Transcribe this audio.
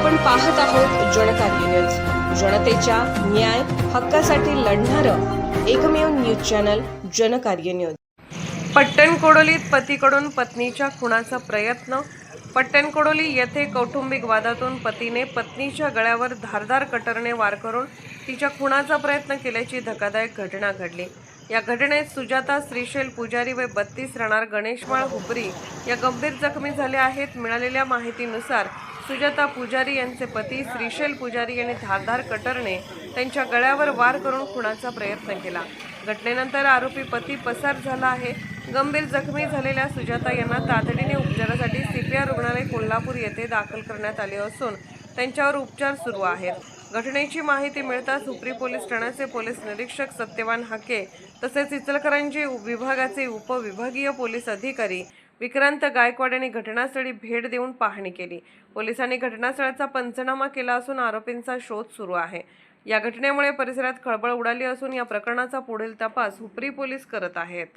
आपण पाहत आहोत जनकार्य न्यूज, जनतेच्या न्याय हक्कासाठी लढणारं एकमेव न्यूज चॅनल जनकार्य न्यूज। पट्टणकोडोलीत पतीकडून पत्नीच्या खुनाचा प्रयत्न। पट्टणकोडोली येथे कौटुंबिक वादातून पतीने पत्नीच्या गळ्यावर धारदार कटरने वार करून तिच्या खुनाचा प्रयत्न केल्याची धक्कादायक घटना घडली। या घटनेत सुजाता श्रीशैल पुजारी व 32 राहणार गणेशमाळ हुपरी या गंभीर जखमी झाल्या आहेत। मिळालेल्या माहितीनुसार सुजाता पुजारी यांचे पती श्रीशैल पुजारी यांनी धारदार कटरने त्यांच्या गळ्यावर वार करून खुनाचा प्रयत्न केला। घटनेनंतर आरोपी पती पसार झाला आहे। गंभीर जखमी झालेल्या सुजाता यांना तातडीने उपचारासाठी सीपीआर रुग्णालय कोल्हापूर येथे दाखल करण्यात आले असून त्यांच्यावर उपचार सुरू आहेत। घटनेची माहिती मिळताच हुपरी पोलीस ठाण्याचे पोलीस निरीक्षक सत्यवान हाके तसेच इचलकरंजी विभागाचे उपविभागीय पोलीस अधिकारी विक्रांत गायकवाड यांनी घटनास्थळी भेट देऊन पाहणी केली। पोलिसांनी घटनास्थळाचा पंचनामा केला असून आरोपींचा शोध सुरू आहे। या घटनेमुळे परिसरात खळबळ उडाली असून या प्रकरणाचा पुढील तपास हुपरी पोलीस करत आहेत।